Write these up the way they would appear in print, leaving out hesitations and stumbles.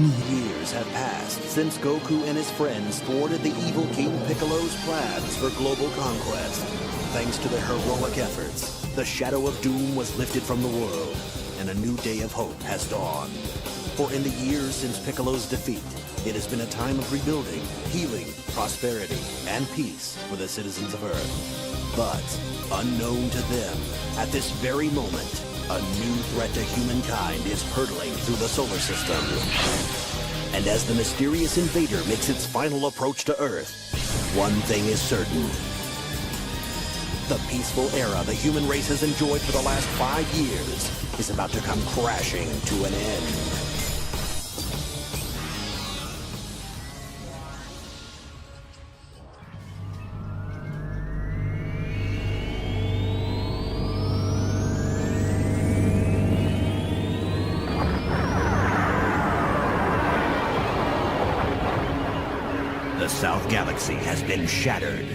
Years have passed since Goku and his friends thwarted the evil King Piccolo's plans for global conquest. Thanks to their heroic efforts, the shadow of doom was lifted from the world, and a new day of hope has dawned. For in the years since Piccolo's defeat, it has been a time of rebuilding, healing, prosperity, and peace for the citizens of Earth. But, unknown to them, at this very moment, a new threat to humankind is hurtling through the solar system. And as the mysterious invader makes its final approach to Earth, one thing is certain. The peaceful era the human race has enjoyed for the last 5 years is about to come crashing to an end. The South Galaxy has been shattered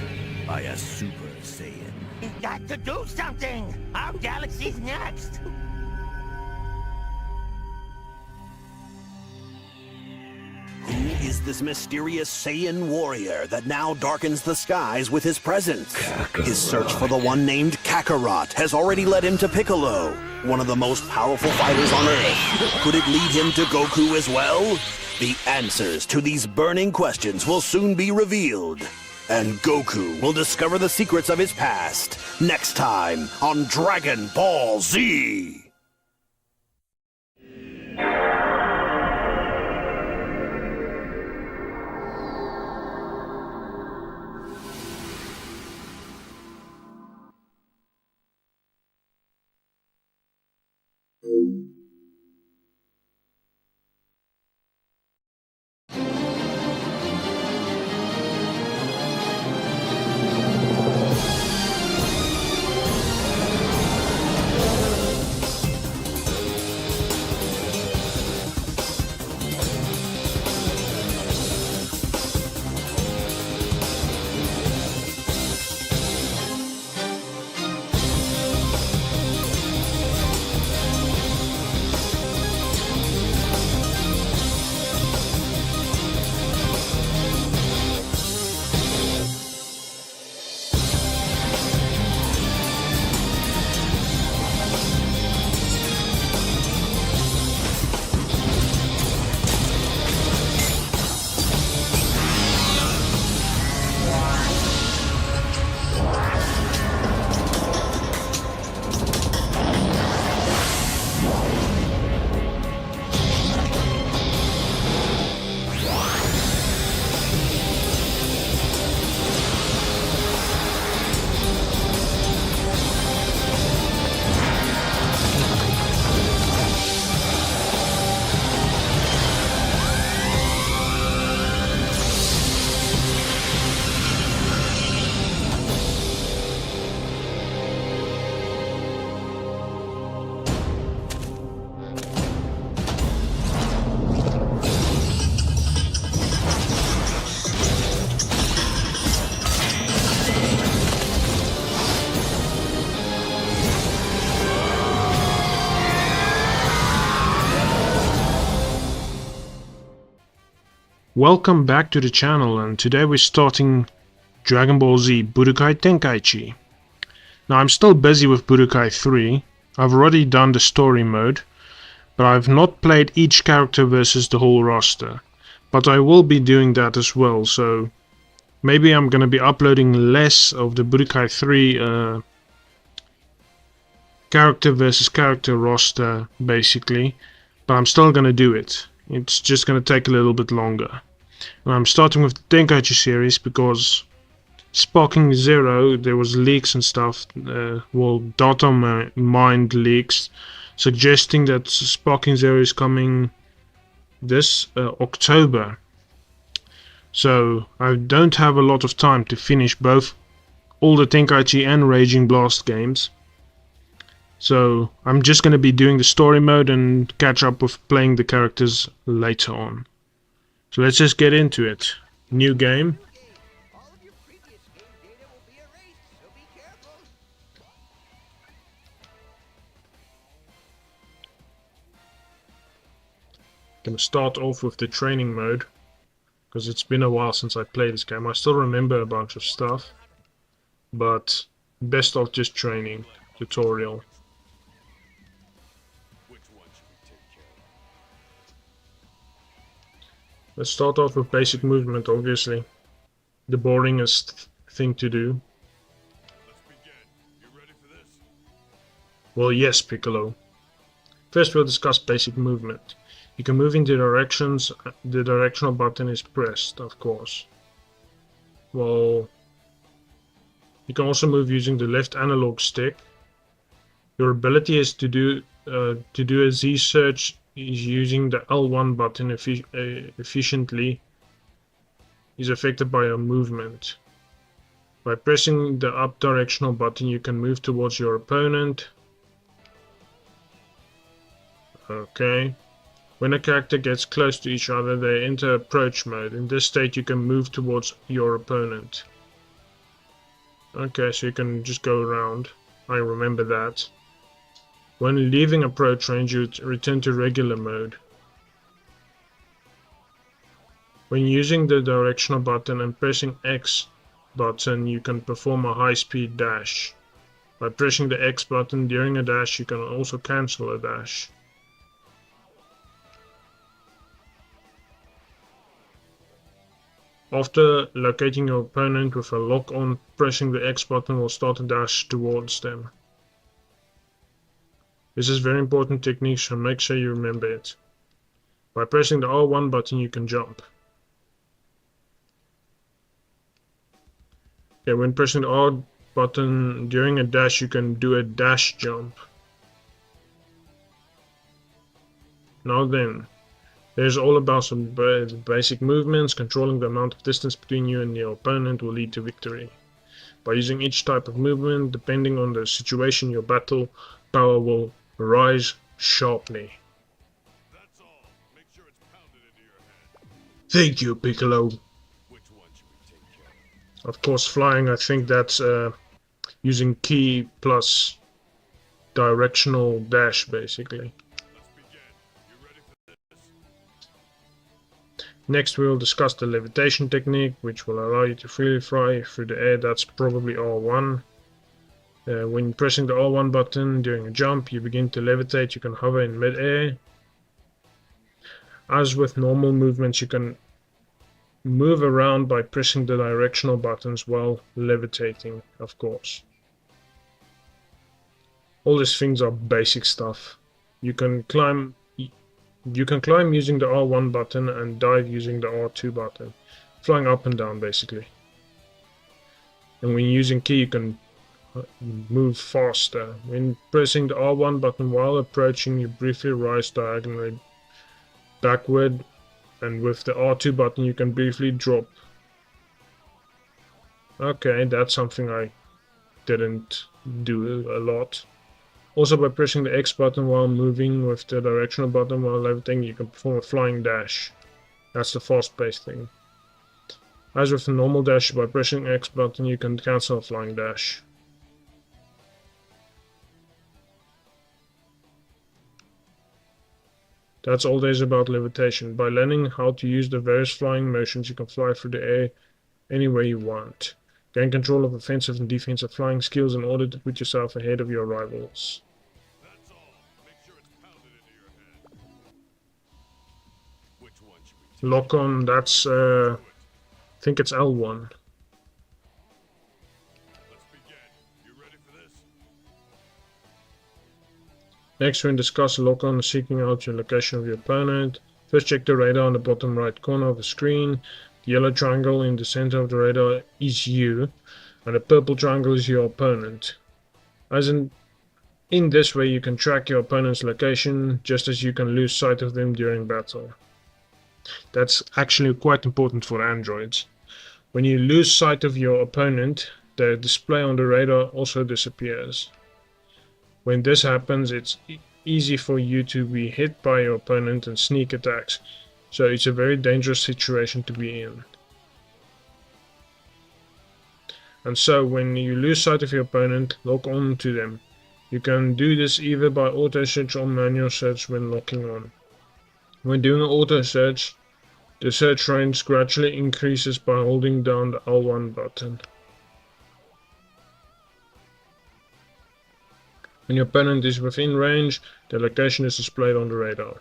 by a Super Saiyan. We've got to do something! Our galaxy's next! Who is this mysterious Saiyan warrior that now darkens the skies with his presence? His search for the one named Kakarot has already led him to Piccolo, one of the most powerful fighters on Earth. Could it lead him to Goku as well? The answers to these burning questions will soon be revealed, and Goku will discover the secrets of his past next time on Dragon Ball Z! Welcome back to the channel, and today we're starting Dragon Ball Z Budokai Tenkaichi. Now I'm still busy with Budokai 3, I've already done the story mode, but I've not played each character versus the whole roster. But I will be doing that as well, so maybe I'm gonna be uploading less of the Budokai 3 character versus character roster basically, but I'm still gonna do it. It's just gonna take a little bit longer. And I'm starting with the Tenkaichi series because Ssparking Zero, there was leaks and stuff, data mined leaks suggesting that Ssparking Zero is coming this October. So I don't have a lot of time to finish both all the Tenkaichi and Raging Blast games. So I'm just going to be doing the story mode and catch up with playing the characters later on. So let's just get into it. New game. Gonna start off with the training mode, because it's been a while since I played this game. I still remember a bunch of stuff, but best of just training tutorial. Let's start off with basic movement, obviously. The boringest thing to do. Well, yes, Piccolo. First we'll discuss basic movement. You can move into directions, the directional button is pressed, of course. Well, you can also move using the left analog stick. Your ability is to do a Z search is using the L1 button efficiently is affected by your movement. By pressing the up directional button you can move towards your opponent. Okay. When a character gets close to each other they enter approach mode. In this state you can move towards your opponent. Okay, so you can just go around. I remember that. When leaving approach range you return to regular mode. When using the directional button and pressing X button you can perform a high-speed dash. By pressing the X button during a dash you can also cancel a dash. After locating your opponent with a lock-on, pressing the X button will start a dash towards them. This is very important technique, so make sure you remember it. By pressing the R1 button you can jump. Okay, when pressing the R button during a dash you can do a dash jump. Now then, there's all about some basic movements. Controlling the amount of distance between you and your opponent will lead to victory. By using each type of movement, depending on the situation, your battle power will rise sharply. That's all. Make sure it's pounded into your head. Thank you, Piccolo. Which one should we take care Of course, flying, I think that's using key plus directional dash, basically. Let's begin. You ready for this? Next we will discuss the levitation technique, which will allow you to freely fly through the air. That's probably R1. When pressing the R1 button during a jump, you begin to levitate. You can hover in mid-air. As with normal movements, you can move around by pressing the directional buttons while levitating, of course. All these things are basic stuff. You can climb using the R1 button and dive using the R2 button, flying up and down basically. And when using key you can move faster. When pressing the R1 button while approaching you briefly rise diagonally backward, and with the R2 button you can briefly drop. Okay, that's something I didn't do a lot. Also by pressing the X button while moving with the directional button while levitating you can perform a flying dash. That's the fast-paced thing. As with the normal dash, by pressing X button you can cancel a flying dash. That's all there is about levitation. By learning how to use the various flying motions you can fly through the air anywhere you want. Gain control of offensive and defensive flying skills in order to put yourself ahead of your rivals. That's all. Make sure it's pounded into your head. Which one should we take? Lock on, that's I think it's L1. Let's begin. You ready for this? Next we'll discuss lock on, seeking out your location of your opponent. First check the radar in the bottom right corner of the screen. The yellow triangle in the center of the radar is you, and the purple triangle is your opponent. In this way you can track your opponent's location, just as you can lose sight of them during battle. That's actually quite important for androids. When you lose sight of your opponent, the display on the radar also disappears. When this happens, it's easy for you to be hit by your opponent and sneak attacks, so it's a very dangerous situation to be in. And so when you lose sight of your opponent, lock on to them. You can do this either by auto search or manual search when locking on. When doing an auto search, the search range gradually increases by holding down the L1 button. When your opponent is within range, the location is displayed on the radar.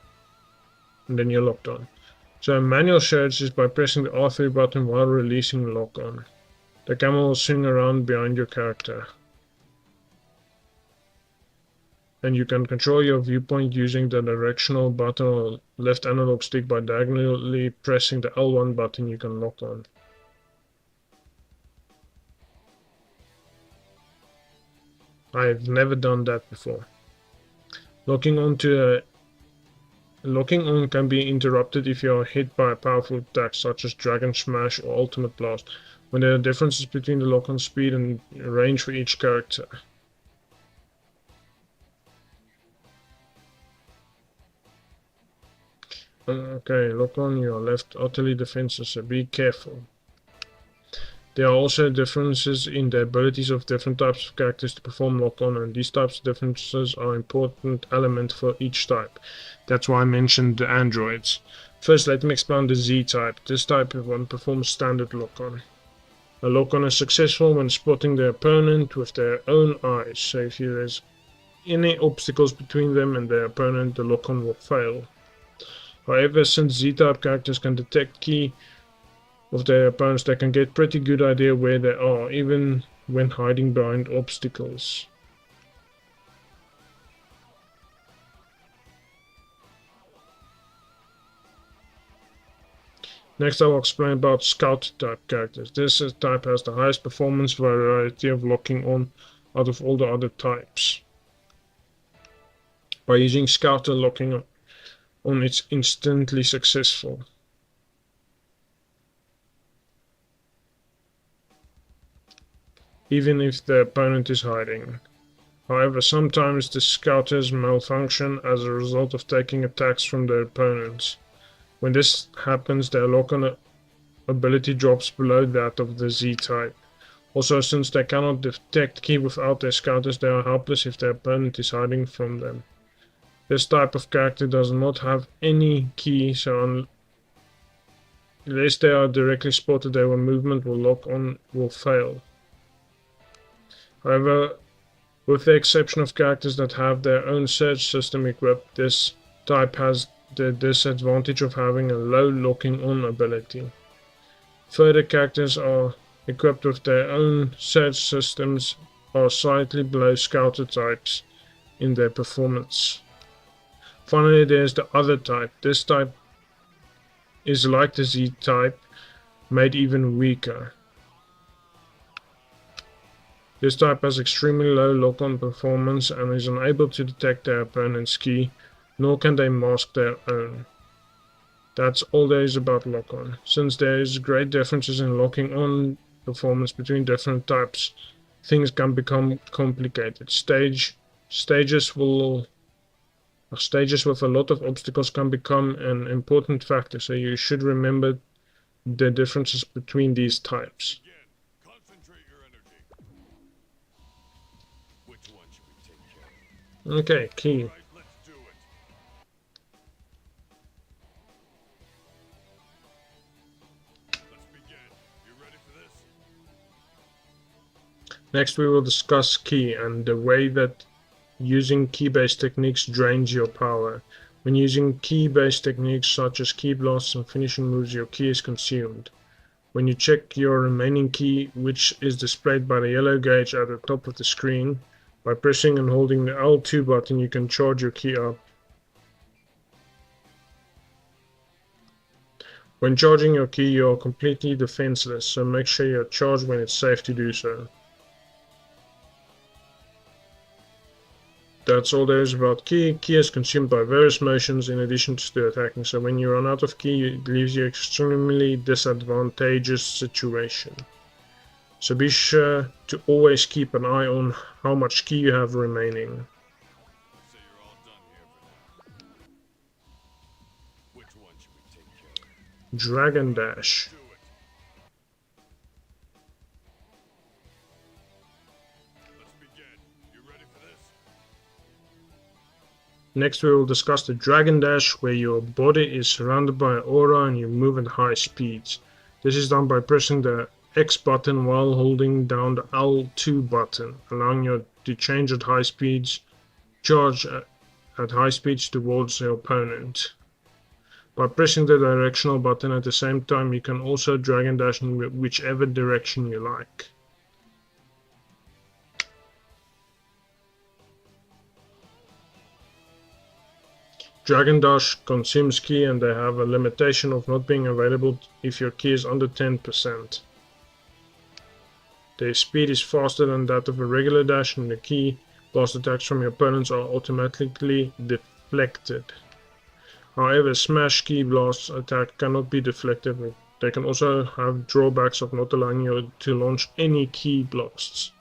And then you're locked on. So a manual search is by pressing the R3 button while releasing lock on. The camera will swing around behind your character. And you can control your viewpoint using the directional button or left analog stick. By diagonally pressing the L1 button you can lock on. I've never done that before. Locking on can be interrupted if you are hit by a powerful attack such as Dragon Smash or Ultimate Blast, when there are differences between the lock-on speed and range for each character. Okay, lock on, you are left utterly defenseless, so be careful. There are also differences in the abilities of different types of characters to perform lock-on, and these types of differences are an important element for each type. That's why I mentioned the androids. First, let me explain the Z type. This type of one performs standard lock-on. A lock-on is successful when spotting the opponent with their own eyes, so if there's any obstacles between them and their opponent, the lock-on will fail. However, since Z-type characters can detect ki of their opponents, they can get pretty good idea where they are, even when hiding behind obstacles. Next I will explain about Scout type characters. This type has the highest performance variety of locking on out of all the other types. By using Scouter, locking on it's instantly successful. Even if the opponent is hiding. However, sometimes the Scouters malfunction as a result of taking attacks from their opponents. When this happens, their lock-on ability drops below that of the Z-type. Also, since they cannot detect ki without their Scouters, they are helpless if their opponent is hiding from them. This type of character does not have any ki, so unless they are directly spotted, their movement will fail. However, with the exception of characters that have their own search system equipped, this type has the disadvantage of having a low locking on ability. Further, characters are equipped with their own search systems are slightly below Scouter types in their performance. Finally, there's the other type. This type is like the Z type, made even weaker. This type has extremely low lock-on performance and is unable to detect their opponent's ki, nor can they mask their own. That's all there is about lock-on. Since there is great differences in locking on performance between different types, things can become complicated. Stages with a lot of obstacles can become an important factor, so you should remember the differences between these types. Concentrate your energy. Which one should we take care of? Okay, ki. Right, let's do it. Let's begin. You ready for this? Next we will discuss ki and the way that using ki-based techniques drains your power. When using ki-based techniques such as ki blasts and finishing moves, your ki is consumed. When you check your remaining ki, which is displayed by the yellow gauge at the top of the screen, by pressing and holding the L2 button you can charge your ki up. When charging your ki you are completely defenseless, so make sure you are charged when it's safe to do so. That's all there is about ki. Ki is consumed by various motions in addition to attacking, so when you run out of ki it leaves you in an extremely disadvantageous situation. So be sure to always keep an eye on how much ki you have remaining. Let's say you're all done here for now. Which one should we take care of? Dragon Dash. Do it. Let's begin. You ready for this? Next we will discuss the Dragon Dash, where your body is surrounded by an aura and you move at high speeds. This is done by pressing the X button while holding down the L2 button, allowing you to change at high speeds, charge at high speeds towards your opponent. By pressing the directional button at the same time, you can also Dragon Dash in whichever direction you like. Dragon Dash consumes ki and they have a limitation of not being available if your ki is under 10%. Their speed is faster than that of a regular dash and the ki blast attacks from your opponents are automatically deflected. However, Smash Ki Blast's attack cannot be deflected. They can also have drawbacks of not allowing you to launch any Ki Blasts.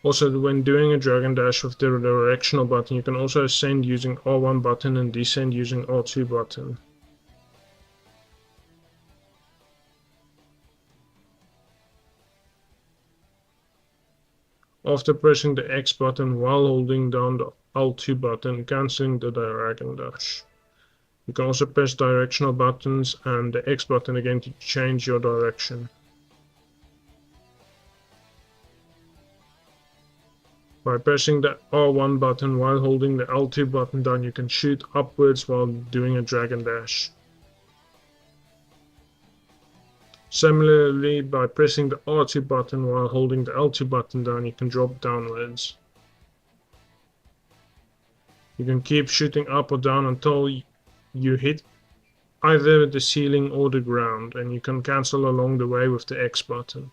Also, when doing a Dragon Dash with the directional button, you can also ascend using R1 button and descend using R2 button. After pressing the X button while holding down the L2 button, cancelling the Dragon Dash. You can also press directional buttons and the X button again to change your direction. By pressing the R1 button while holding the L2 button down, you can shoot upwards while doing a Dragon Dash. Similarly, by pressing the R2 button while holding the L2 button down, you can drop downwards. You can keep shooting up or down until you hit either the ceiling or the ground, and you can cancel along the way with the X button.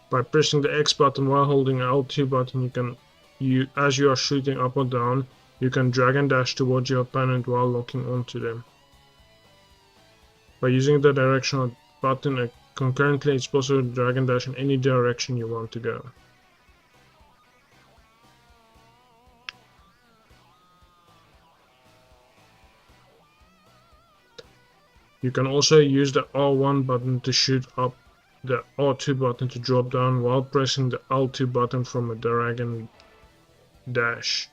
By pressing the X button while holding the L2 button, as you are shooting up or down, you can Dragon Dash towards your opponent while locking onto them. By using the directional button concurrently, it's possible to Dragon Dash in any direction you want to go. You can also use the R1 button to shoot up, the R2 button to drop down, while pressing the L2 button from a Dragon Dash.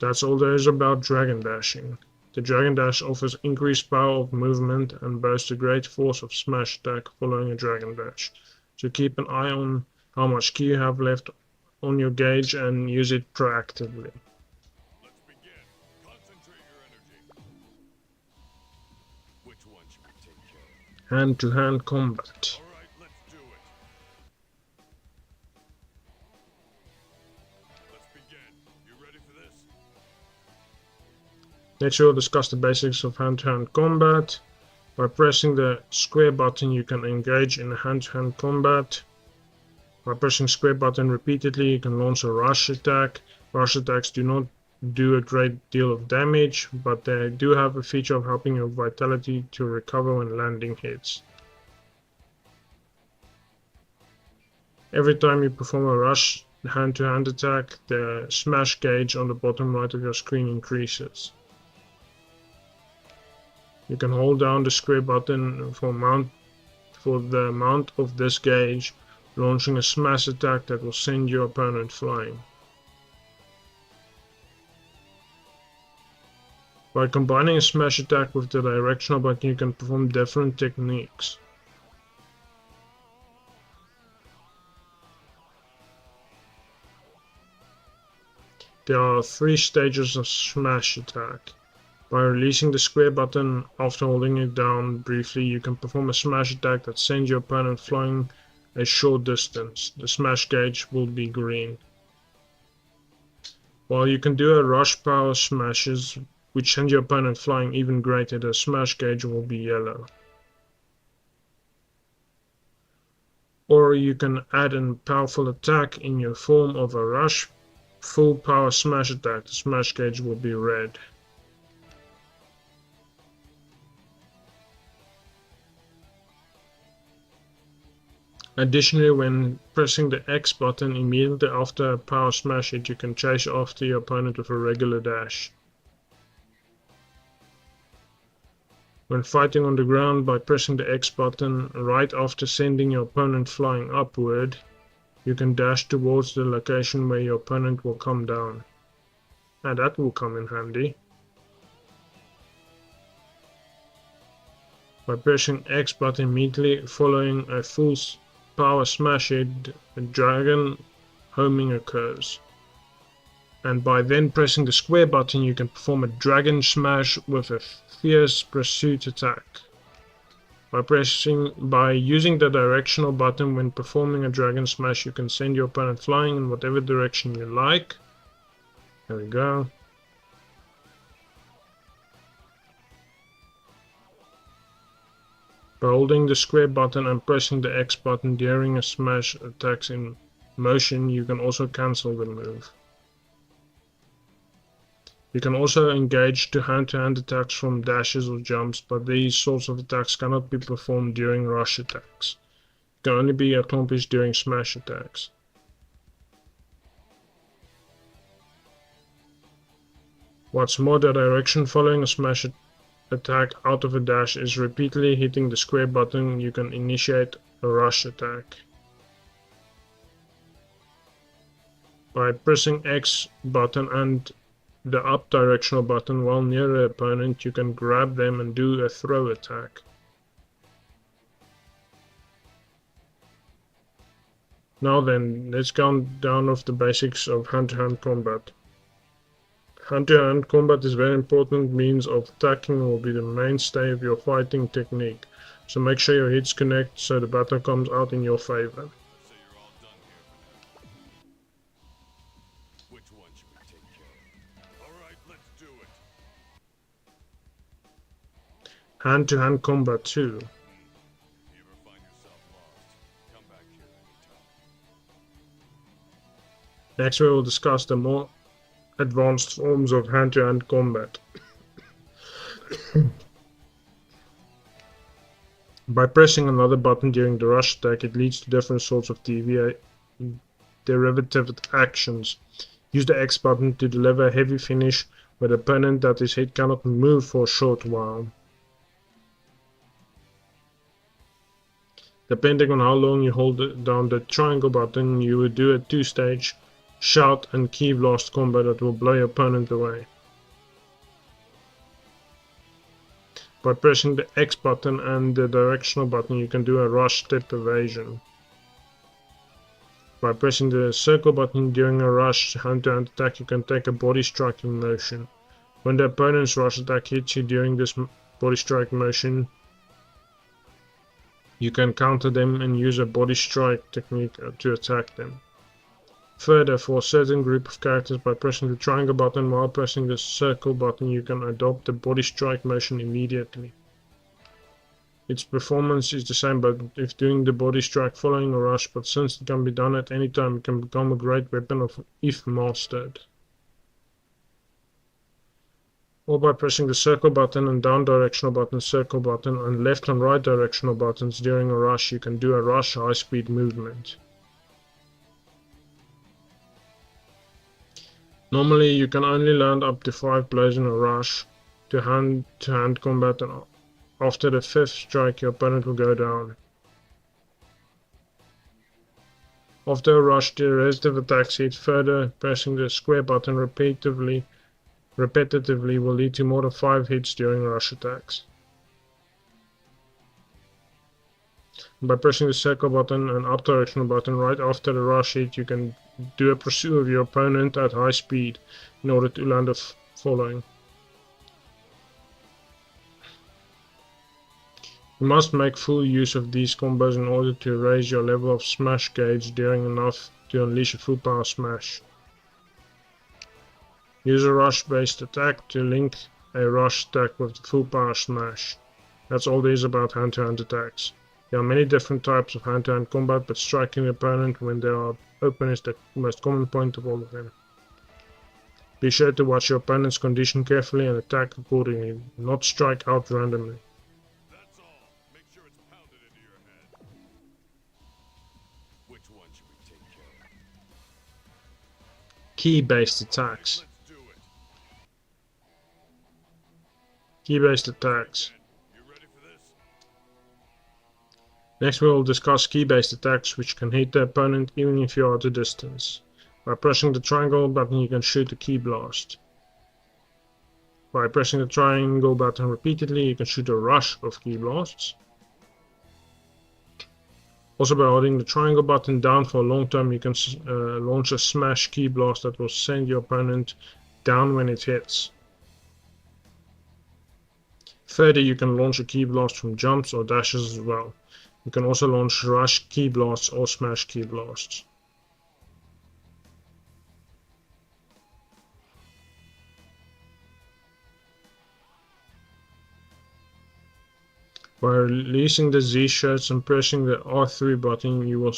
That's all there is about Dragon Dashing. The Dragon Dash offers increased power of movement and boasts a great force of smash attack following a Dragon Dash. So keep an eye on how much ki you have left on your gauge and use it proactively. Let's begin. Concentrate your energy. Which one should we take care of? Hand-to-hand combat. All right, let's do it. Let's begin. You ready for this? Next we will discuss the basics of hand-to-hand combat. By pressing the square button you can engage in a hand-to-hand combat. By pressing square button repeatedly you can launch a rush attack. Rush attacks do not do a great deal of damage, but they do have a feature of helping your vitality to recover when landing hits. Every time you perform a rush hand-to-hand attack, the smash gauge on the bottom right of your screen increases. You can hold down the square button for the amount of this gauge, launching a smash attack that will send your opponent flying. By combining a smash attack with the directional button you can perform different techniques. There are 3 stages of smash attack. By releasing the square button after holding it down briefly, you can perform a smash attack that sends your opponent flying a short distance. The smash gauge will be green. While you can do a rush power smashes, which send your opponent flying even greater, the smash gauge will be yellow. Or you can add a powerful attack in your form of a rush full power smash attack. The smash gauge will be red. Additionally, when pressing the X button immediately after a power smash hit, you can chase after your opponent with a regular dash. When fighting on the ground, by pressing the X button right after sending your opponent flying upward, you can dash towards the location where your opponent will come down. And that will come in handy. By pressing X button immediately following a full power smash hit, a dragon homing occurs. And by then pressing the square button, you can perform a dragon smash with a fierce pursuit attack. By using the directional button when performing a dragon smash, you can send your opponent flying in whatever direction you like. There we go. By holding the square button and pressing the X button during a smash attacks in motion, you can also cancel the move. You can also engage to hand-to-hand attacks from dashes or jumps, but these sorts of attacks cannot be performed during rush attacks. It can only be accomplished during smash attacks. What's more, the direction following a smash attack out of a dash is repeatedly hitting the square button. You can initiate a rush attack. By pressing X button and the up directional button while near the opponent, you can grab them and do a throw attack. Now then, let's count down of the basics of hand-to-hand combat. Hand-to-hand combat is a very important means of attacking and will be the mainstay of your fighting technique, so make sure your hits connect so the battle comes out in your favor. So you're all done here for now. Which one should we take care of? Alright, let's do it. Hand-to-hand combat 2. If you ever find yourself lost, come back here anytime. Next we will discuss the more advanced forms of hand-to-hand combat. By pressing another button during the rush attack, it leads to different sorts of derivative actions. Use the X button to deliver a heavy finish where the opponent that is hit cannot move for a short while. Depending on how long you hold down the triangle button, you will do a two-stage shout and key blast combo that will blow your opponent away. By pressing the X button and the directional button, you can do a rush step evasion. By pressing the circle button during a rush hand-to-hand attack, you can take a body striking motion. When the opponent's rush attack hits you during this body strike motion, you can counter them and use a body strike technique to attack them. Further, for a certain group of characters, by pressing the triangle button while pressing the circle button, you can adopt the body strike motion immediately. Its performance is the same but if doing the body strike following a rush, but since it can be done at any time, it can become a great weapon if mastered. Or by pressing the circle button and down directional button, circle button, and left and right directional buttons during a rush, you can do a rush high speed movement. Normally you can only land up to 5 blows in a rush to hand combat, and after the 5th strike your opponent will go down. After a rush, the rest of attacks hit. Further, pressing the square button repetitively will lead to more than 5 hits during rush attacks. By pressing the circle button and up directional button right after the rush hit, you can do a pursuit of your opponent at high speed in order to land a following. You must make full use of these combos in order to raise your level of smash gauge during enough to unleash a full power smash. Use a rush based attack to link a rush attack with the full power smash. That's all there is about hand-to-hand attacks. There are many different types of hand-to-hand combat, but striking the opponent when they are open is the most common point of all of them. Be sure to watch your opponent's condition carefully and attack accordingly, not strike out randomly. That's all. Make sure it's pounded into your head. Which one should we take care of? Key-based attacks. Let's do it. Key-based attacks. You Next we will discuss key-based attacks which can hit the opponent even if you are at a distance. By pressing the triangle button you can shoot a key blast. By pressing the triangle button repeatedly you can shoot a rush of key blasts. Also by holding the triangle button down for a long time you can launch a smash key blast that will send your opponent down when it hits. Further, you can launch a key blast from jumps or dashes as well. You can also launch rush key blasts or smash key blasts. By releasing the Z shirts and pressing the R3 button, you will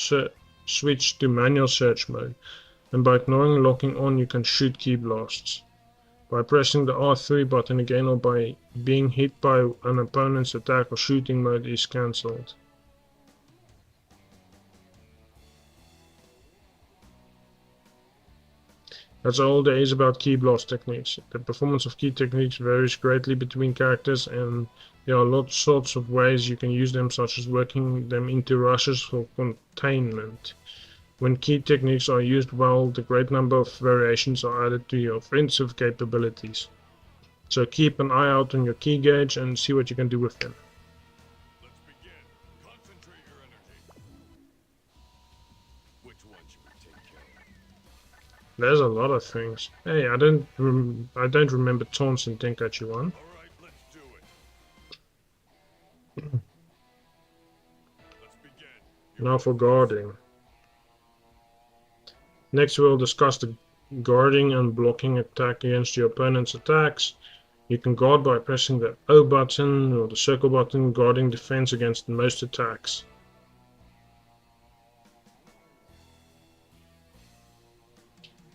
switch to manual search mode, and by ignoring locking on you can shoot key blasts. By pressing the R3 button again or by being hit by an opponent's attack or shooting mode is cancelled. That's all there is about key blast techniques. The performance of key techniques varies greatly between characters and there are sorts of ways you can use them, such as working them into rushes for containment. When key techniques are used well, the great number of variations are added to your offensive capabilities. So keep an eye out on your key gauge and see what you can do with them. Let's begin. Concentrate your energy. Which one should we take care of? There's a lot of things. Hey, I don't remember taunts in Tenkaichi 1. All right, let's do it. Let's begin. Now for guarding. Next we'll discuss the guarding and blocking attack against your opponent's attacks. You can guard by pressing the O button or the circle button, guarding defense against most attacks.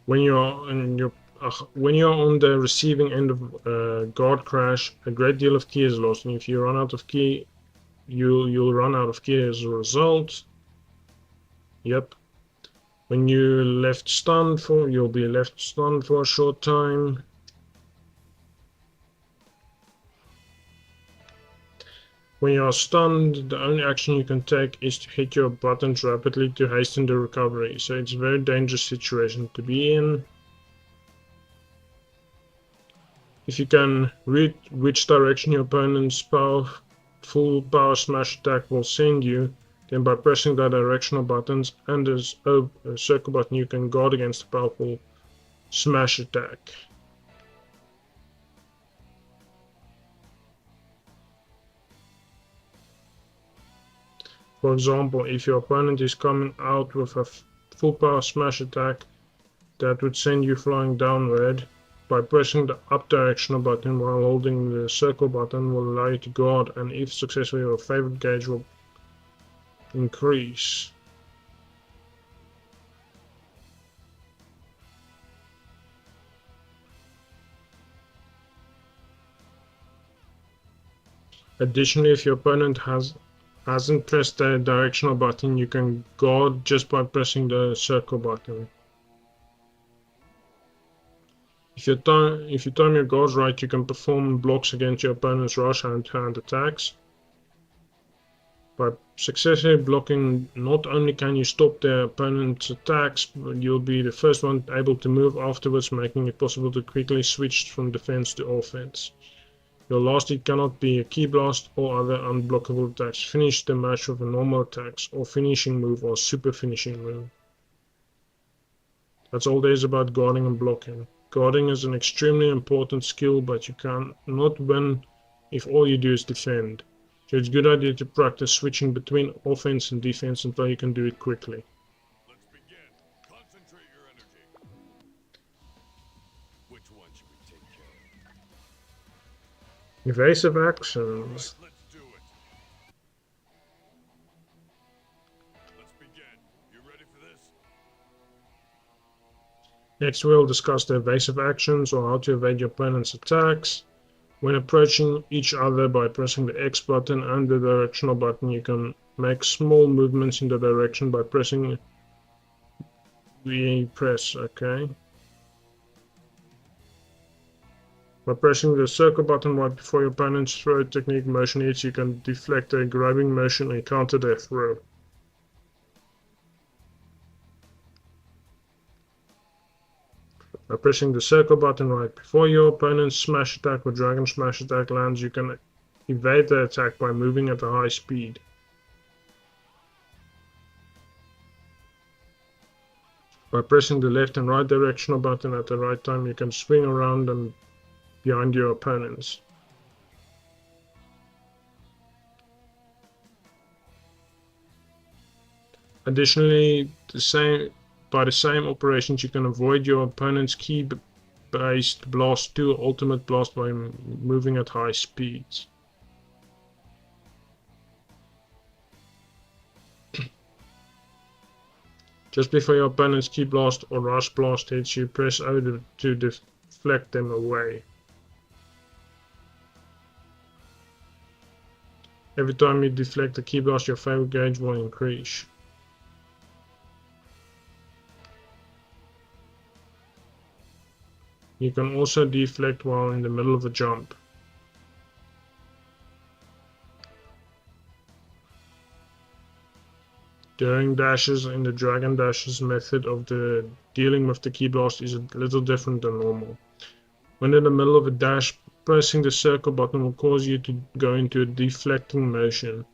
When you are on the receiving end of guard crash, a great deal of ki is lost, and if you run out of ki, you'll run out of ki as a result. Yep. When you'll be left stunned for a short time. When you are stunned, the only action you can take is to hit your buttons rapidly to hasten the recovery, so it's a very dangerous situation to be in. If you can read which direction your opponent's full power smash attack will send you, then by pressing the directional buttons and the circle button you can guard against a powerful smash attack. For example, if your opponent is coming out with a full power smash attack that would send you flying downward, by pressing the up directional button while holding the circle button will allow you to guard, and if successful your favorite gauge will increase. Additionally, if your opponent hasn't pressed the directional button, you can guard just by pressing the circle button. If you time your guards right, you can perform blocks against your opponent's rush hand-to-hand attacks. By successfully blocking, not only can you stop their opponent's attacks, but you'll be the first one able to move afterwards, making it possible to quickly switch from defense to offense. Your last hit cannot be a key blast or other unblockable attacks. Finish the match with a normal attacks or finishing move or super finishing move. That's all there is about guarding and blocking. Guarding is an extremely important skill, but you cannot win if all you do is defend. So it's a good idea to practice switching between offense and defense until you can do it quickly. Let's begin. Concentrate your energy. Which one should we take care of? Evasive actions. Let's do it. Let's begin. You ready for this? Next we'll discuss the evasive actions, or how to evade your opponent's attacks. When approaching each other by pressing the X button and the directional button, you can make small movements in the direction by pressing the press, okay? By pressing the circle button right before your opponent's throw technique motion hits, you can deflect a grabbing motion and counter their throw. By pressing the circle button right before your opponent's smash attack or dragon smash attack lands, you can evade the attack by moving at a high speed. By pressing the left and right directional button at the right time, you can swing around and behind your opponents. Additionally, by the same operations, you can avoid your opponent's key-based blast to ultimate blast by moving at high speeds. Just before your opponent's key blast or rush blast hits, you press O to deflect them away. Every time you deflect a key blast, your favor gauge will increase. You can also deflect while in the middle of a jump. During dashes in the Dragon Dashes method of the dealing with the key blast is a little different than normal. When in the middle of a dash, pressing the circle button will cause you to go into a deflecting motion,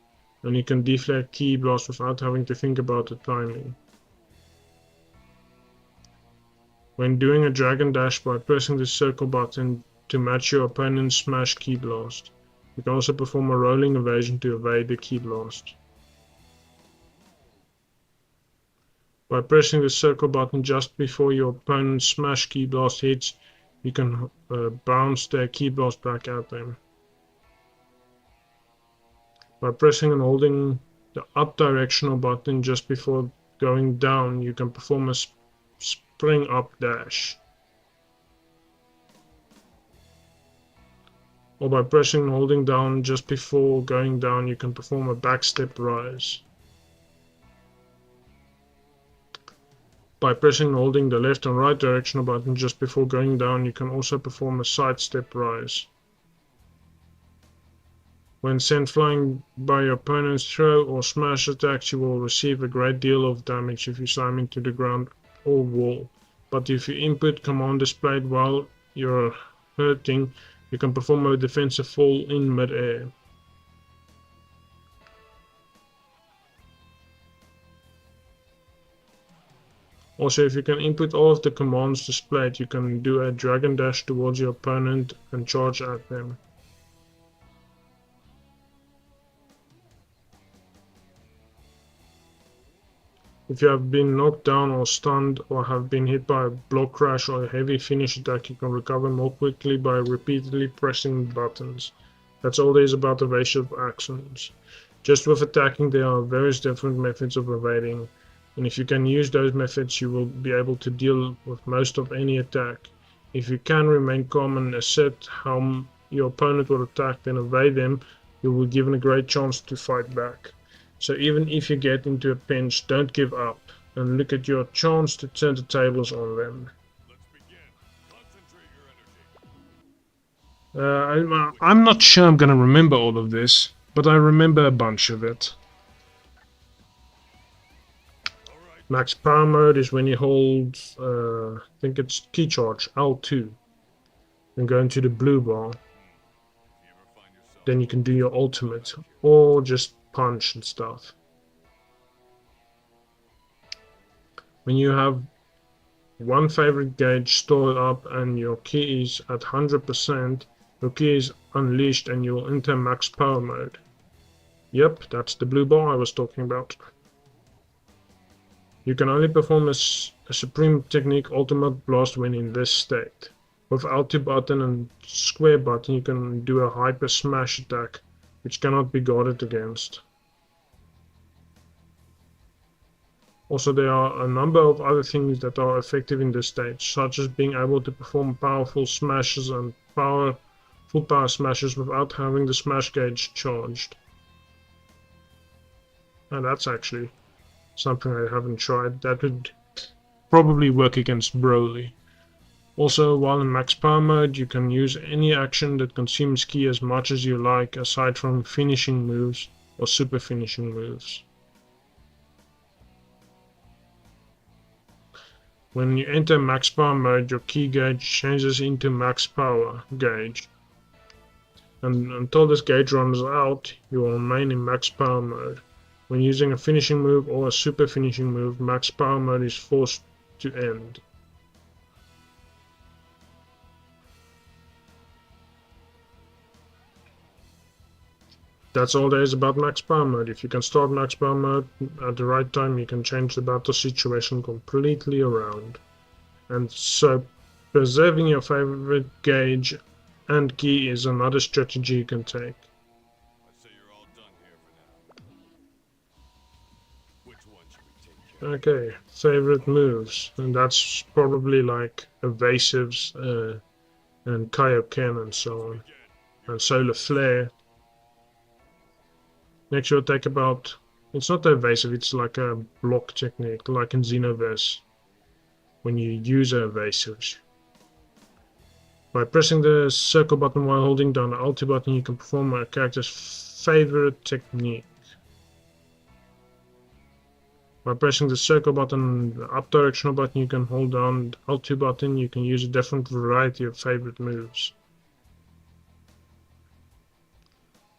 and you can deflect key blast without having to think about the timing. When doing a Dragon Dash, by pressing the circle button to match your opponent's smash key blast, you can also perform a rolling evasion to evade the key blast. By pressing the circle button just before your opponent's smash key blast hits, you can bounce their key blast back at them. By pressing and holding the up directional button just before going down, you can perform a spring up dash. Or by pressing and holding down just before going down, you can perform a backstep rise. By pressing and holding the left and right directional button just before going down, you can also perform a sidestep rise. When sent flying by your opponent's throw or smash attacks, you will receive a great deal of damage if you slam into the ground or wall. But if you input command displayed while you're hurting, you can perform a defensive fall in mid-air. Also, if you can input all of the commands displayed, you can do a Dragon Dash towards your opponent and charge at them. If you have been knocked down or stunned or have been hit by a block crash or a heavy finish attack, you can recover more quickly by repeatedly pressing buttons. That's all there is about evasive actions. Just with attacking, there are various different methods of evading, and if you can use those methods, you will be able to deal with most of any attack. If you can remain calm and assert how your opponent will attack, then evade them, you will be given a great chance to fight back. So even if you get into a pinch, don't give up, and look at your chance to turn the tables on them. Let's begin. Concentrate your energy. I'm not sure I'm gonna remember all of this, but I remember a bunch of it. Max power mode is when you hold, I think it's key charge, L2, and go into the blue bar. Then you can do your ultimate, or just punch and stuff. When you have one favorite gauge stored up and your key is at 100%, your key is unleashed and you'll enter max power mode. Yep, that's the blue bar I was talking about. You can only perform a supreme technique ultimate blast when in this state. With L2 button and square button you can do a hyper smash attack, which cannot be guarded against. Also, there are a number of other things that are effective in this stage, such as being able to perform powerful smashes and full power smashes without having the smash gauge charged. And that's actually something I haven't tried. That would probably work against Broly. Also, while in max power mode, you can use any action that consumes ki as much as you like, aside from finishing moves or super finishing moves. When you enter max power mode, your ki gauge changes into max power gauge. And until this gauge runs out, you will remain in max power mode. When using a finishing move or a super finishing move, max power mode is forced to end. That's all there is about max power mode. If you can start max power mode at the right time, you can change the battle situation completely around. And so preserving your favorite gauge and ki is another strategy you can take. I say you're all done here for now. Which one should we take care of? Okay, favorite moves. And that's probably like evasives and Kaioken and so on. And solar flare. Next you'll take about, it's not evasive, it's like a block technique, like in Xenoverse, when you use evasives. By pressing the circle button while holding down the Alt button, you can perform a character's favorite technique. By pressing the circle button and the up directional button, you can hold down the Alt button, you can use a different variety of favorite moves.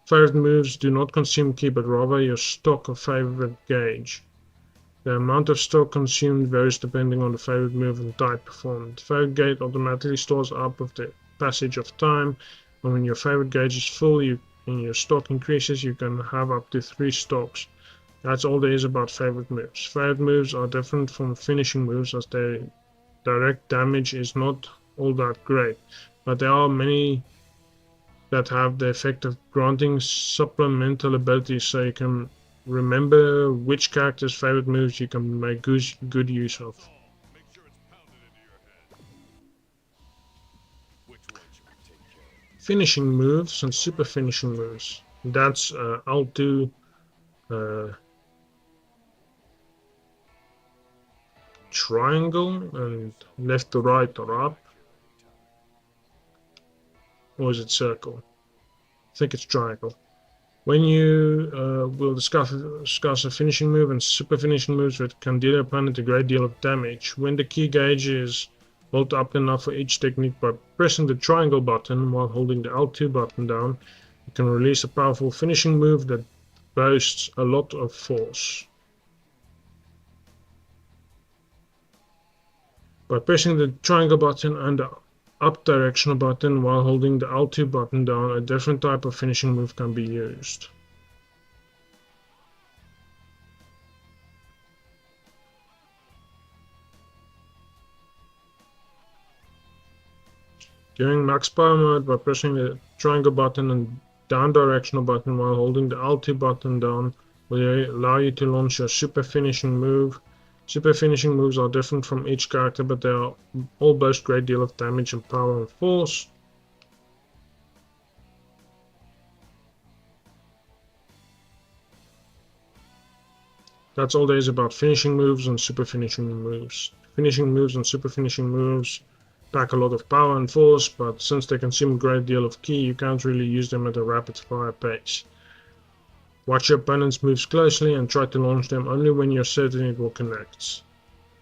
Favorite moves do not consume ki, but rather your stock of favorite gauge. The amount of stock consumed varies depending on the favorite move and type performed. Favorite gauge automatically stores up with the passage of time, and when your favorite gauge is full and your stock increases, you can have up to 3 stocks. That's all there is about favorite moves. Favorite moves are different from finishing moves as their direct damage is not all that great, but there are many that have the effect of granting supplemental abilities, so you can remember which character's favorite moves you can make good use of. Make sure it's pounded into your head. Which one should we take care of? Finishing moves and super finishing moves. That's L2 triangle and left to right or up. Or is it circle? I think it's triangle. When you will discuss a finishing move and super finishing moves that can deal your opponent a great deal of damage. When the ki gauge is built up enough for each technique, by pressing the triangle button while holding the L2 button down, you can release a powerful finishing move that boasts a lot of force. By pressing the triangle button and the up directional button while holding the L2 button down, a different type of finishing move can be used. During max power mode, by pressing the triangle button and down directional button while holding the L2 button down will allow you to launch your super finishing move. Super finishing moves are different from each character, but they all boast a great deal of damage and power and force. That's all there is about finishing moves and super finishing moves. Finishing moves and super finishing moves pack a lot of power and force, but since they consume a great deal of ki, you can't really use them at a rapid fire pace. Watch your opponent's moves closely and try to launch them only when you're certain it will connect.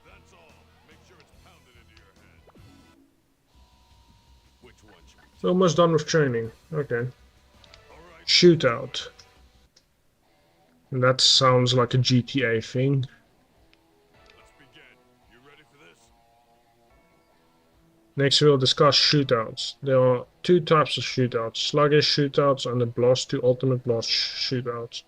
That's all. Make sure it's pounded into your head. Which one should we take? Almost done with training. Okay. All right. Shootout. That sounds like a GTA thing. Let's begin. You ready for this? Next we'll discuss shootouts. There are 2 types of shootouts, sluggish shootouts and the blast to ultimate blast shootouts.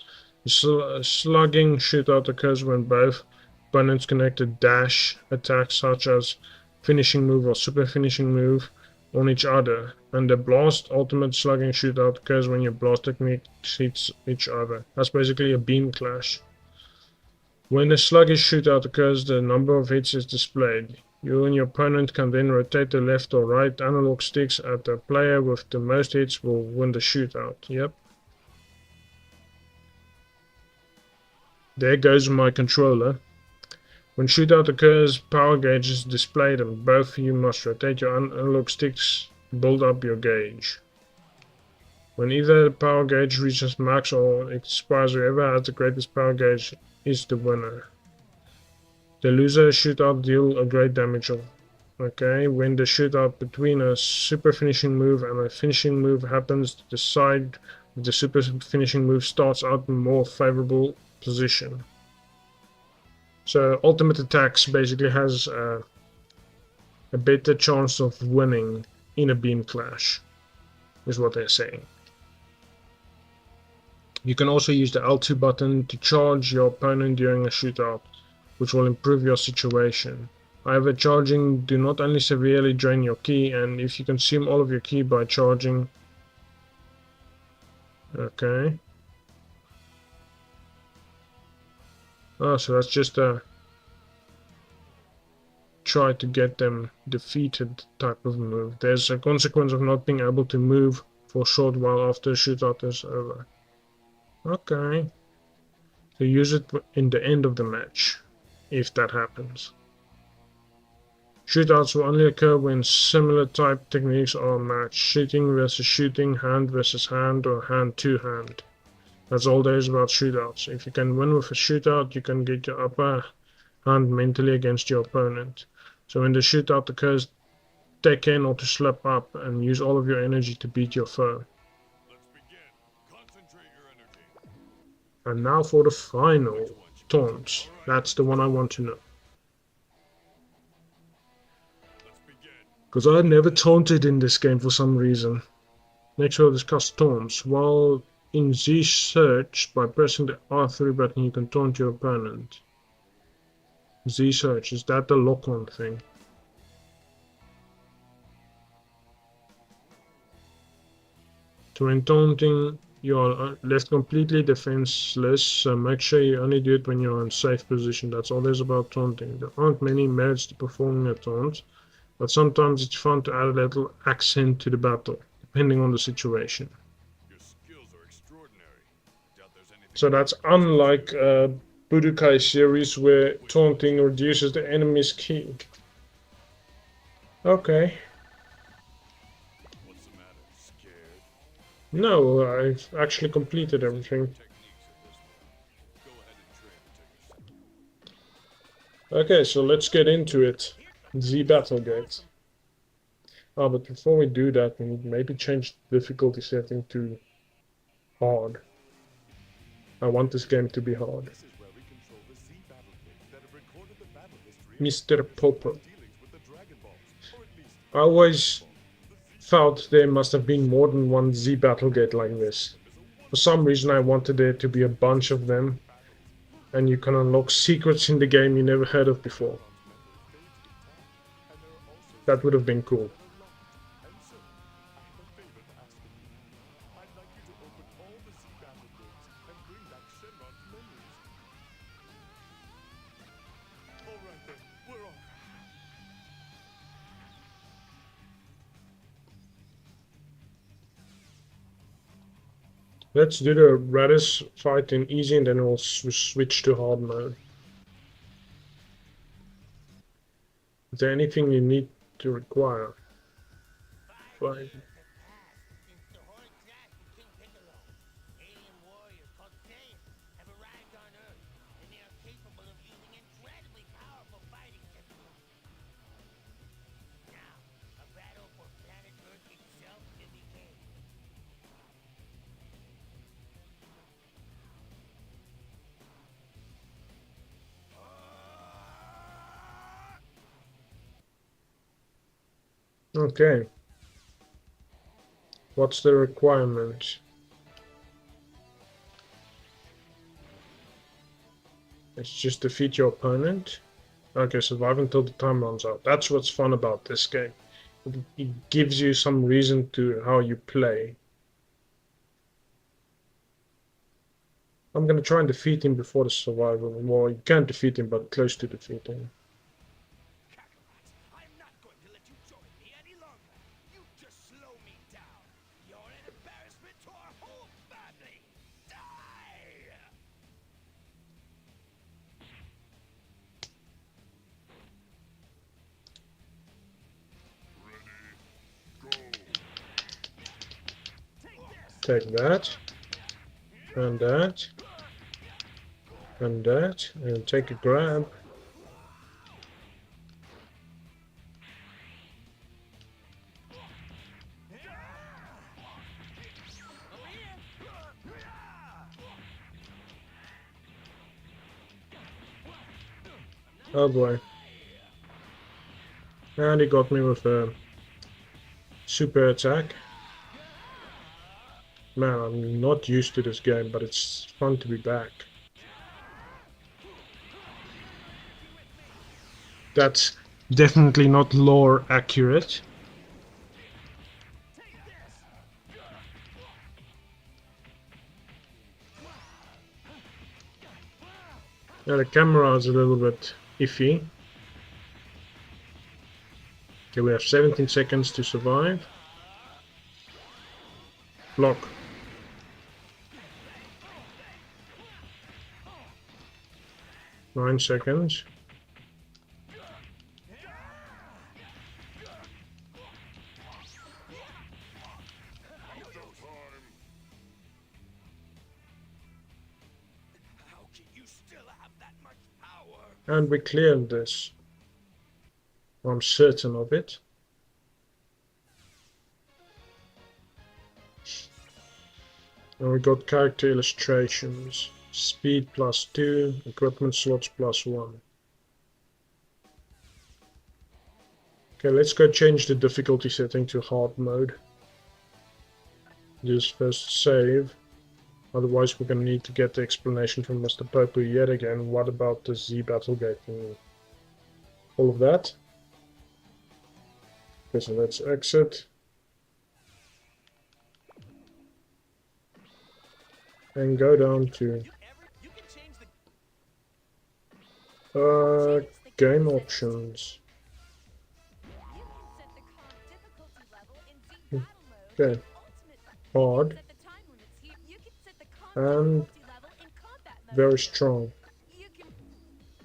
The slugging shootout occurs when both opponents connect a dash attack such as finishing move or super finishing move on each other, and the blast ultimate slugging shootout occurs when your blast technique hits each other. That's basically a beam clash. When the sluggish shootout occurs, the number of hits is displayed. You and your opponent can then rotate the left or right analog sticks at the player with the most hits will win the shootout. Yep. There goes my controller. When shootout occurs, power gauge is displayed and both of you must rotate your analog sticks to build up your gauge. When either the power gauge reaches max or expires, whoever has the greatest power gauge is the winner. The loser shootout deal a great damage of. Okay, when the shootout between a super finishing move and a finishing move happens, the side with the super finishing move starts out in a more favorable position. So ultimate attacks basically has a better chance of winning in a beam clash, is what they're saying. You can also use the L2 button to charge your opponent during a shootout, which will improve your situation. However, charging do not only severely drain your ki, and if you consume all of your ki by charging... Okay. Oh, so that's just a try to get them defeated type of move. There's a consequence of not being able to move for a short while after a shootout is over. Okay. So use it in the end of the match, if that happens. Shootouts will only occur when similar type techniques are matched. Shooting versus shooting, hand versus hand, or hand to hand. That's all there is about shootouts. If you can win with a shootout, you can get your upper hand mentally against your opponent. So when the shootout occurs, take care not to slip up and use all of your energy to beat your foe. Let's begin. Concentrate your energy. And now for the final taunt. That's the one I want to know. Let's begin. Because I never taunted in this game for some reason. Next we'll discuss taunts. While in Z search, by pressing the R3 button you can taunt your opponent. Z search, is that the lock-on thing? So when taunting, you are left completely defenseless, so make sure you only do it when you're in safe position. That's all there's about taunting. There aren't many merits to performing a taunt, but sometimes it's fun to add a little accent to the battle, depending on the situation. Your skills are extraordinary. Doubt there's anything. So that's unlike Budokai series where taunting reduces the enemy's ki. Okay. What's the matter? Scared? No, I've actually completed everything. Techniques at this one. Go ahead and train to take your Okay, so let's get into it. Z Battlegate. Ah, but before we do that, we need maybe change the difficulty setting to hard. I want this game to be hard. This is where we control the Z battle kit that have recorded the battle history Mr. Popper. dealings with the Dragon Balls, or at least I always felt there must have been more than one Z Battlegate like this. For some reason I wanted there to be a bunch of them, and you can unlock secrets in the game you never heard of before. That would have been cool. And so, I have a favor to ask of you. I'd like you to open all the Z battle gates and bring back Shenron's memories. All right then, we're off. Let's do the Raditz fight in easy and then we'll switch to hard mode. Is there anything you need to require? Fine. Since the horrid crash with King Piccolo, alien warriors called Saiyans have arrived on Earth, and they are capable of using incredibly powerful fighting techniques. Now, a battle for planet Earth itself will begin. Okay. What's the requirement? It's just defeat your opponent. Okay, survive until the time runs out. That's what's fun about this game. It gives you some reason to how you play. I'm gonna try and defeat him before the survival. Well, you can't defeat him, but close to defeating. I'm not going to let you join me any longer. You just slow me down. You're an embarrassment to our whole family. Die! Take that. And that. And that. And take a grab. Oh boy. And he got me with a super attack. Man, I'm not used to this game, but it's fun to be back. That's definitely not lore accurate. Yeah, the camera is a little bit iffy. Okay, we have 17 seconds to survive. Block. Nine seconds. How can you still have that much power? And we cleared this. I'm certain of it. And we got character illustrations. Speed +2, equipment slots +1. Okay, let's go change the difficulty setting to hard mode. Just first save. Otherwise we're gonna need to get the explanation from Mr. Popo yet again. What about the Z Battlegate and all of that? Okay, so let's exit. And go down to game options. Okay, hard and very strong.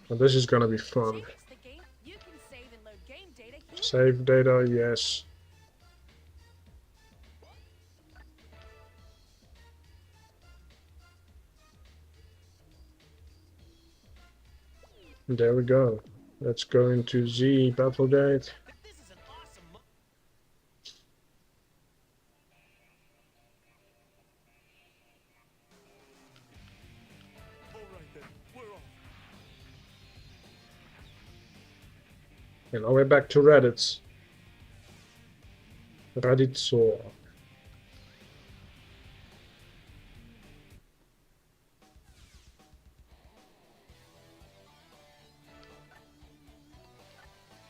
And this is gonna be fun. Save data, yes. There we go. Let's go into Z Battlegate. This is an awesome Alright then, we're off. And now we're back to Raditz. Raditz.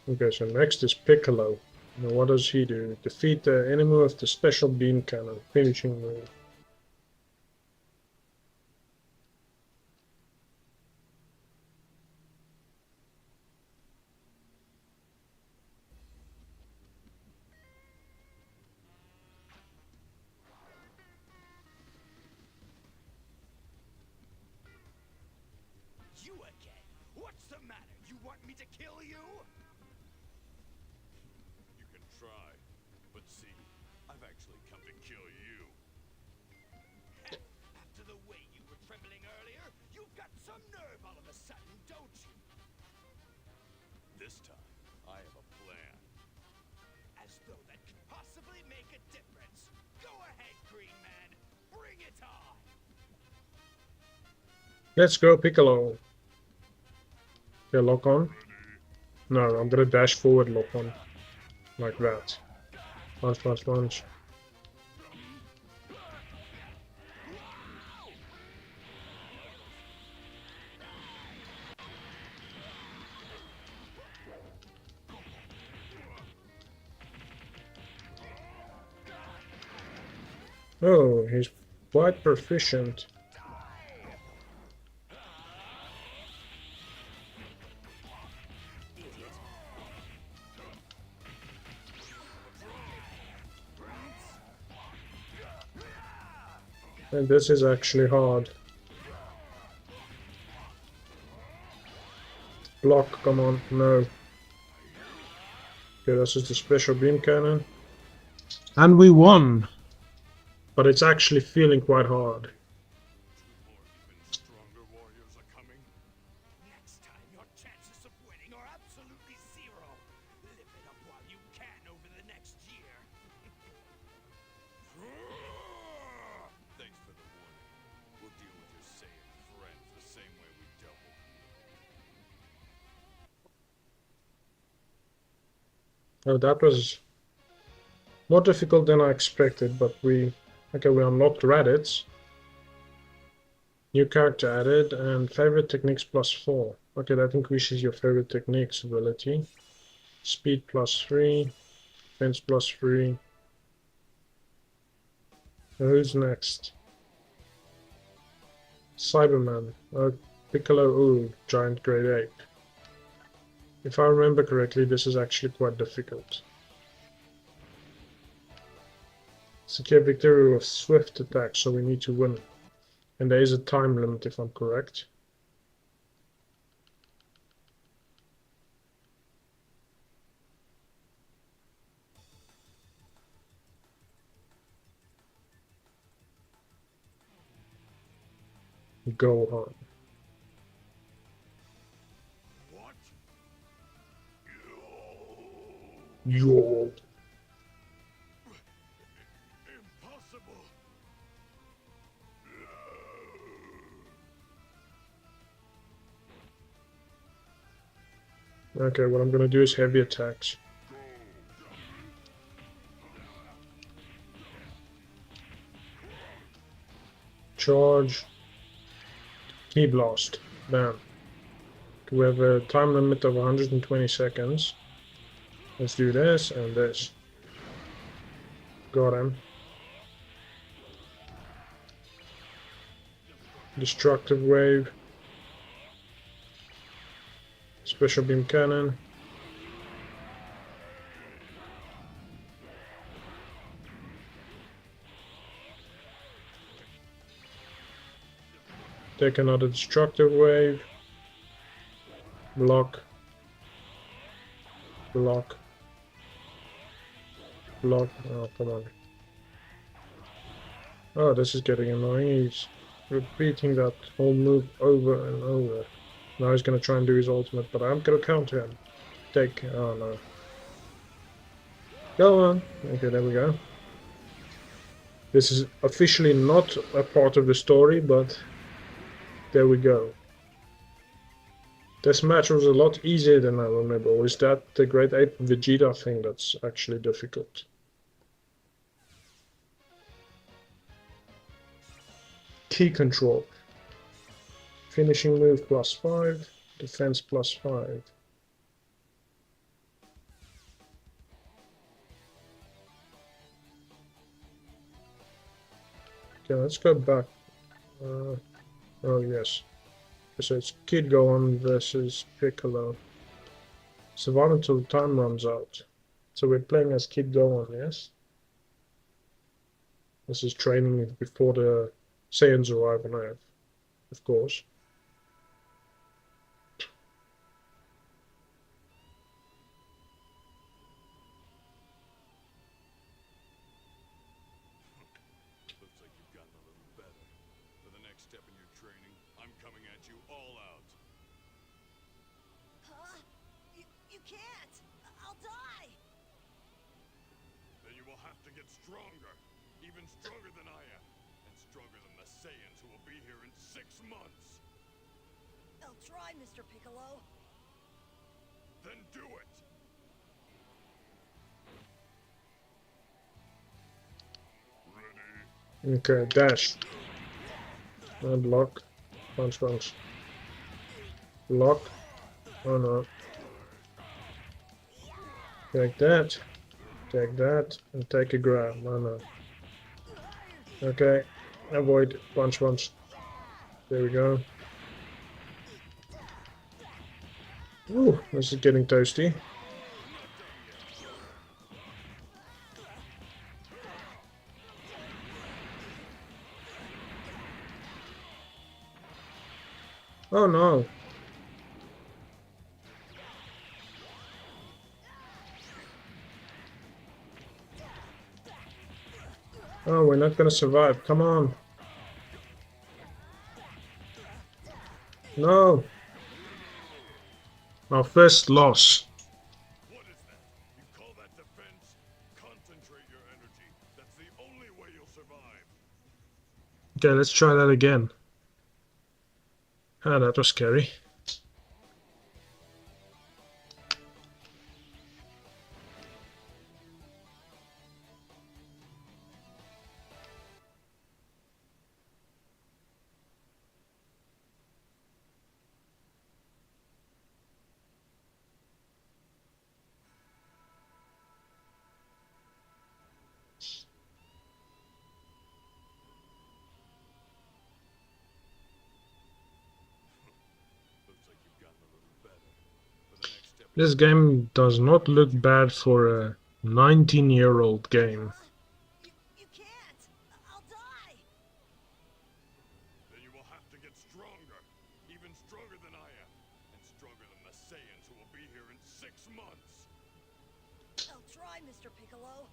Okay, so next is Piccolo. Now what does he do? Defeat the enemy with the special beam cannon. Finishing move. You again? What's the matter? You want me to kill you? You can try, but see, I've actually come to kill you. After the way you were trembling earlier, you've got some nerve all of a sudden, don't you? This time, I have a plan. As though that could possibly make a difference. Go ahead, Green Man. Bring it on. Let's go, Piccolo. Okay, lock on. No, I'm gonna dash forward, lock on. Like that. Punch, punch. Oh, he's quite proficient. And this is actually hard. Block, come on, no. Okay, this is the special beam cannon. And we won! but it's actually feeling quite hard. Two more even stronger warriors are coming. Next time, your chances of winning are absolutely zero. Live it up while you can over the next year. Thanks for the warning. We'll deal with your Saiyan friends the same way we dealt with you. Oh, that was more difficult than I expected, but we unlocked Raditz. New character added, and favorite techniques +4. Okay, that increases your favorite techniques ability. Speed +3, defense +3. Now who's next? Cyberman. Piccolo, ooh, giant grade ape. If I remember correctly, this is actually quite difficult. Secure victory with swift attack, so we need to win. And there is a time limit if I'm correct. Gohan. What? Yo. Impossible! Okay, what I'm gonna do is heavy attacks. Charge. Key blast. Bam. We have a time limit of 120 seconds. Let's do this and this. Got him. Destructive wave. Special beam cannon. Take another destructive wave. Block. Block. Block. Oh, come on. Oh, this is getting annoying. He's repeating that whole move over and over. Now he's gonna try and do his ultimate, but I'm gonna counter him. Take. Oh no. Go on. Okay, there we go. This is officially not a part of the story, but there we go. This match was a lot easier than I remember. Or is that the Great Ape Vegeta thing that's actually difficult? Key control. Finishing move +5, defense +5. Okay, let's go back. Oh yes. So it's Kid Gohan versus Piccolo. Survive until the time runs out. So we're playing as Kid Gohan, yes? This is training before the Saiyans arrive on Earth, of course. Looks like you've gotten a little better. For the next step in your training, I'm coming at you all out. Huh? You can't! I'll die! Then you will have to get stronger. Even stronger than I am. And stronger than the Saiyans who will be here in 6 months. I'll try, Mr. Piccolo. Then do it! Ready? Okay, dash. And block. Punch, punch. Block. Oh no. Take that. Take that. And take a grab. Oh no. Okay. Avoid. Punch, punch. There we go. Ooh, this is getting toasty. Oh no. Oh, we're not gonna survive. Come on. No. Our first loss. What is that? You call that defense? Concentrate your energy. That's the only way you'll survive. Okay, let's try that again. Ah, that was scary. Looks like you've gotten a little better. For the next step, This game does not look bad for a 19-year-old game. You can't! I'll die! then you will have to get stronger. Even stronger than I am. And stronger than the Saiyans who will be here in 6 months. I'll try, Mr. Piccolo.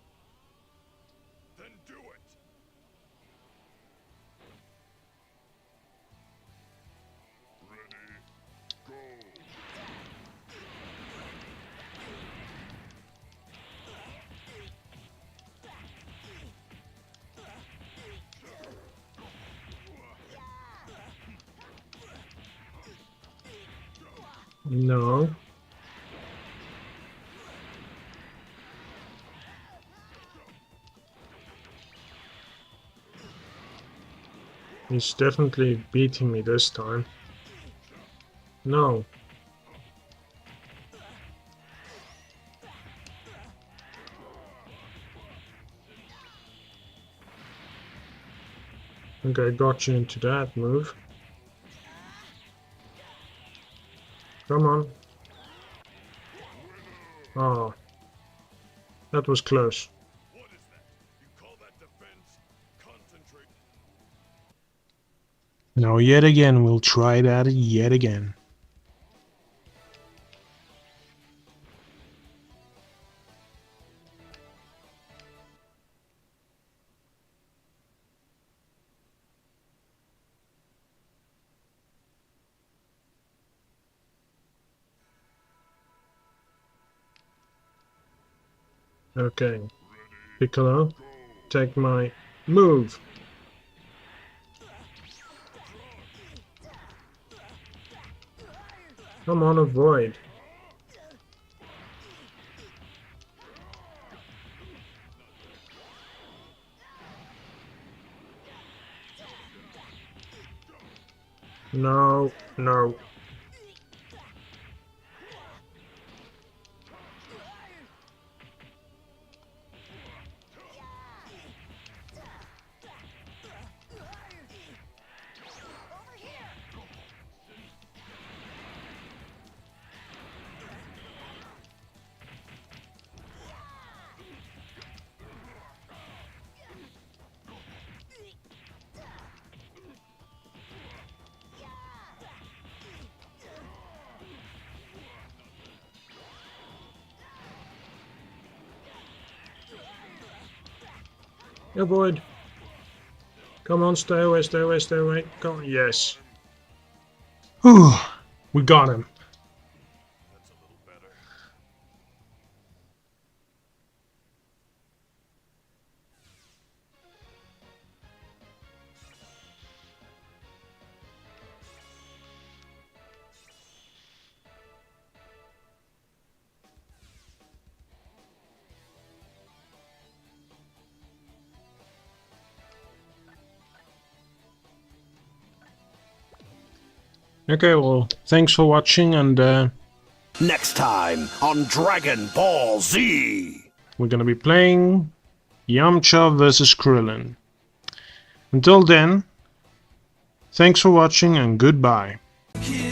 Then do it! Ready, go! No. He's definitely beating me this time. No. I think I got you into that move. Come on. Oh. That was close. What is that? You call that defense? Concentrate. Now yet again, we'll try that yet again. Okay, Piccolo, take my move. Come on, avoid. No, no. Avoid. Come on, stay away, stay away, stay away. Come on, yes. Whew, we got him. That's a little better. Okay, well, thanks for watching, and Next time on Dragon Ball Z. we're gonna be playing Yamcha vs. Krillin. Until then, thanks for watching and goodbye. Kill